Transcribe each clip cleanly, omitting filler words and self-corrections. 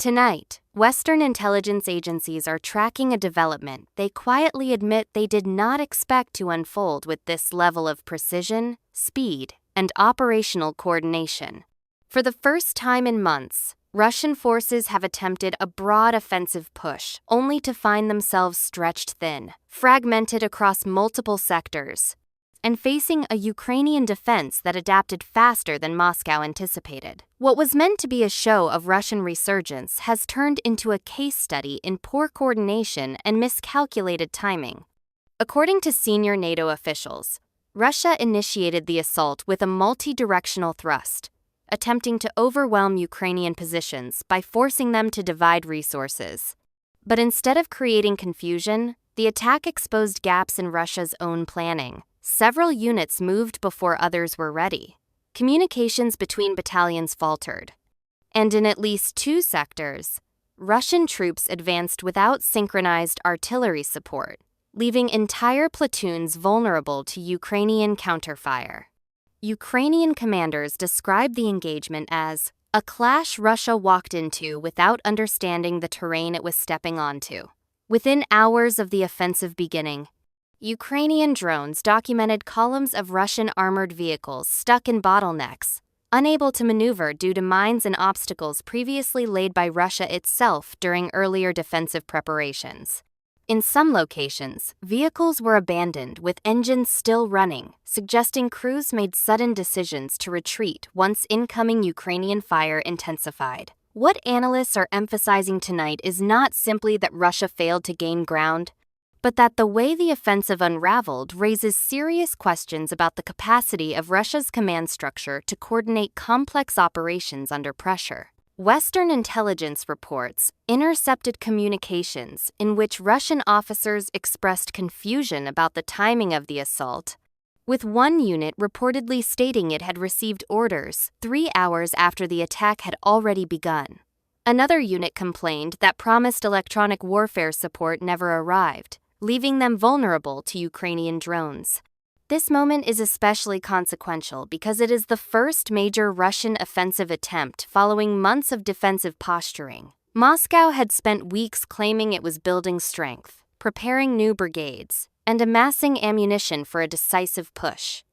Tonight, Western intelligence agencies are tracking a development they quietly admit they did not expect to unfold with this level of precision, speed, and operational coordination. For the first time in months, Russian forces have attempted a broad offensive push, only to find themselves stretched thin, fragmented across multiple sectors, and facing a Ukrainian defense that adapted faster than Moscow anticipated. What was meant to be a show of Russian resurgence has turned into a case study in poor coordination and miscalculated timing. According to senior NATO officials, Russia initiated the assault with a multi-directional thrust, attempting to overwhelm Ukrainian positions by forcing them to divide resources. But instead of creating confusion, the attack exposed gaps in Russia's own planning. Several units moved before others were ready. Communications between battalions faltered. And in at least 2 sectors, Russian troops advanced without synchronized artillery support, leaving entire platoons vulnerable to Ukrainian counterfire. Ukrainian commanders described the engagement as a clash Russia walked into without understanding the terrain it was stepping onto. Within hours of the offensive beginning, Ukrainian drones documented columns of Russian armored vehicles stuck in bottlenecks, unable to maneuver due to mines and obstacles previously laid by Russia itself during earlier defensive preparations. In some locations, vehicles were abandoned with engines still running, suggesting crews made sudden decisions to retreat once incoming Ukrainian fire intensified. What analysts are emphasizing tonight is not simply that Russia failed to gain ground, but that the way the offensive unraveled raises serious questions about the capacity of Russia's command structure to coordinate complex operations under pressure. Western intelligence reports intercepted communications in which Russian officers expressed confusion about the timing of the assault, with one unit reportedly stating it had received orders 3 hours after the attack had already begun. Another unit complained that promised electronic warfare support never arrived, leaving them vulnerable to Ukrainian drones. This moment is especially consequential because it is the first major Russian offensive attempt following months of defensive posturing. Moscow had spent weeks claiming it was building strength, preparing new brigades, and amassing ammunition for a decisive push.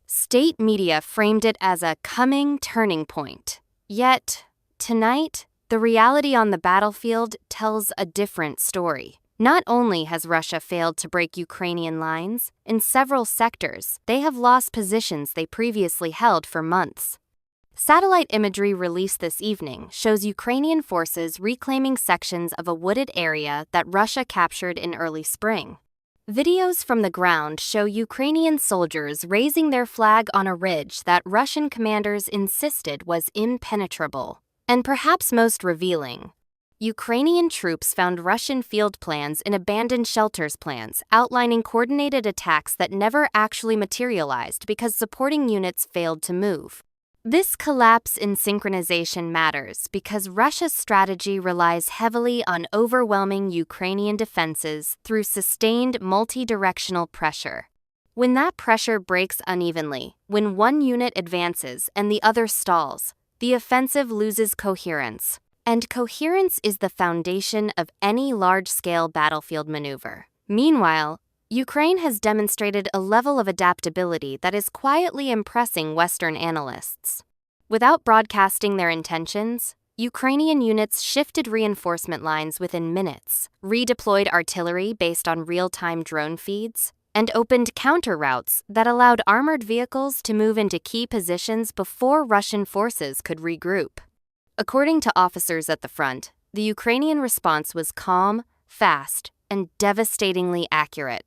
State media framed it as a coming turning point. Yet, tonight, the reality on the battlefield tells a different story. Not only has Russia failed to break Ukrainian lines, in several sectors, they have lost positions they previously held for months. Satellite imagery released this evening shows Ukrainian forces reclaiming sections of a wooded area that Russia captured in early spring. Videos from the ground show Ukrainian soldiers raising their flag on a ridge that Russian commanders insisted was impenetrable. And perhaps most revealing, Ukrainian troops found Russian field plans in abandoned shelters plans outlining coordinated attacks that never actually materialized because supporting units failed to move. This collapse in synchronization matters because Russia's strategy relies heavily on overwhelming Ukrainian defenses through sustained multi-directional pressure. When that pressure breaks unevenly, when one unit advances and the other stalls, the offensive loses coherence. And coherence is the foundation of any large-scale battlefield maneuver. Meanwhile, Ukraine has demonstrated a level of adaptability that is quietly impressing Western analysts. Without broadcasting their intentions, Ukrainian units shifted reinforcement lines within minutes, redeployed artillery based on real-time drone feeds, and opened counter routes that allowed armored vehicles to move into key positions before Russian forces could regroup. According to officers at the front, the Ukrainian response was calm, fast, and devastatingly accurate.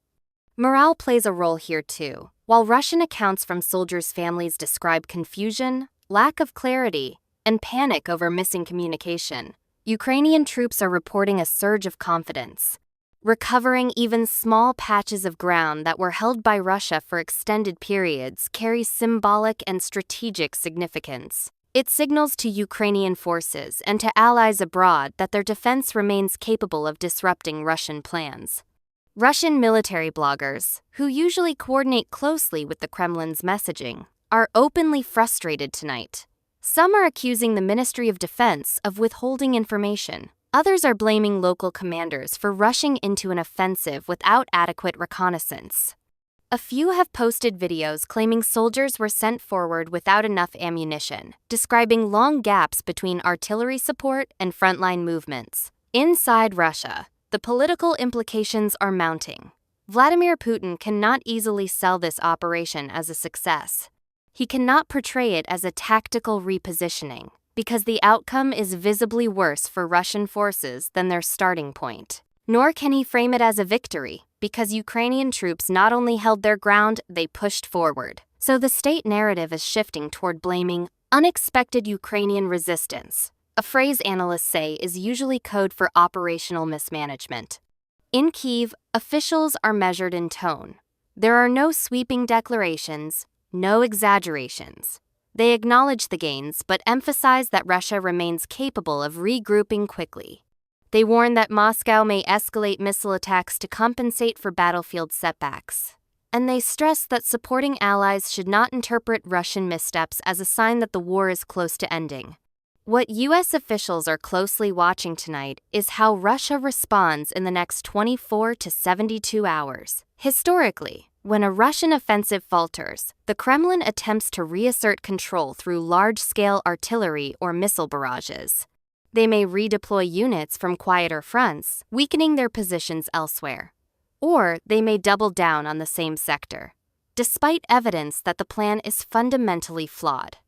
Morale plays a role here too. While Russian accounts from soldiers' families describe confusion, lack of clarity, and panic over missing communication, Ukrainian troops are reporting a surge of confidence, recovering even small patches of ground that were held by Russia for extended periods carries symbolic and strategic significance. It signals to Ukrainian forces and to allies abroad that their defense remains capable of disrupting Russian plans. Russian military bloggers, who usually coordinate closely with the Kremlin's messaging, are openly frustrated tonight. Some are accusing the Ministry of Defense of withholding information. Others are blaming local commanders for rushing into an offensive without adequate reconnaissance. A few have posted videos claiming soldiers were sent forward without enough ammunition, describing long gaps between artillery support and frontline movements. Inside Russia, the political implications are mounting. Vladimir Putin cannot easily sell this operation as a success. He cannot portray it as a tactical repositioning, because the outcome is visibly worse for Russian forces than their starting point. Nor can he frame it as a victory, because Ukrainian troops not only held their ground, they pushed forward. So the state narrative is shifting toward blaming unexpected Ukrainian resistance, a phrase analysts say is usually code for operational mismanagement. In Kyiv, officials are measured in tone. There are no sweeping declarations, no exaggerations. They acknowledge the gains but emphasize that Russia remains capable of regrouping quickly. They warn that Moscow may escalate missile attacks to compensate for battlefield setbacks. And they stress that supporting allies should not interpret Russian missteps as a sign that the war is close to ending. What U.S. officials are closely watching tonight is how Russia responds in the next 24 to 72 hours. Historically, when a Russian offensive falters, the Kremlin attempts to reassert control through large-scale artillery or missile barrages. They may redeploy units from quieter fronts, weakening their positions elsewhere. Or they may double down on the same sector, despite evidence that the plan is fundamentally flawed.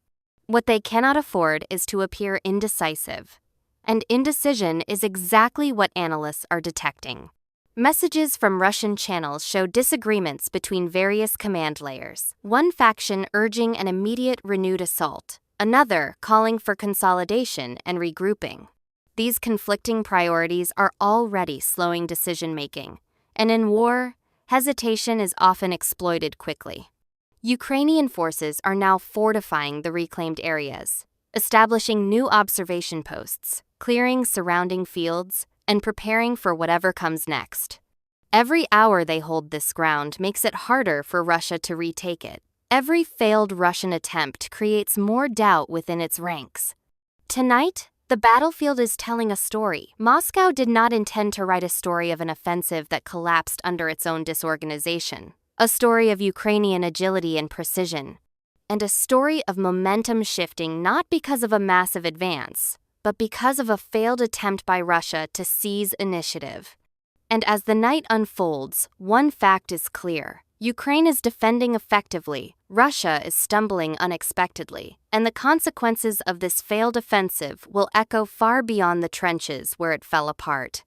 What they cannot afford is to appear indecisive. And indecision is exactly what analysts are detecting. Messages from Russian channels show disagreements between various command layers, one faction urging an immediate renewed assault, another calling for consolidation and regrouping. These conflicting priorities are already slowing decision-making, and in war, hesitation is often exploited quickly. Ukrainian forces are now fortifying the reclaimed areas, establishing new observation posts, clearing surrounding fields, and preparing for whatever comes next. Every hour they hold this ground makes it harder for Russia to retake it. Every failed Russian attempt creates more doubt within its ranks. Tonight, the battlefield is telling a story. Moscow did not intend to write a story of an offensive that collapsed under its own disorganization, a story of Ukrainian agility and precision, and a story of momentum shifting not because of a massive advance, but because of a failed attempt by Russia to seize initiative. And as the night unfolds, one fact is clear. Ukraine is defending effectively, Russia is stumbling unexpectedly, and the consequences of this failed offensive will echo far beyond the trenches where it fell apart.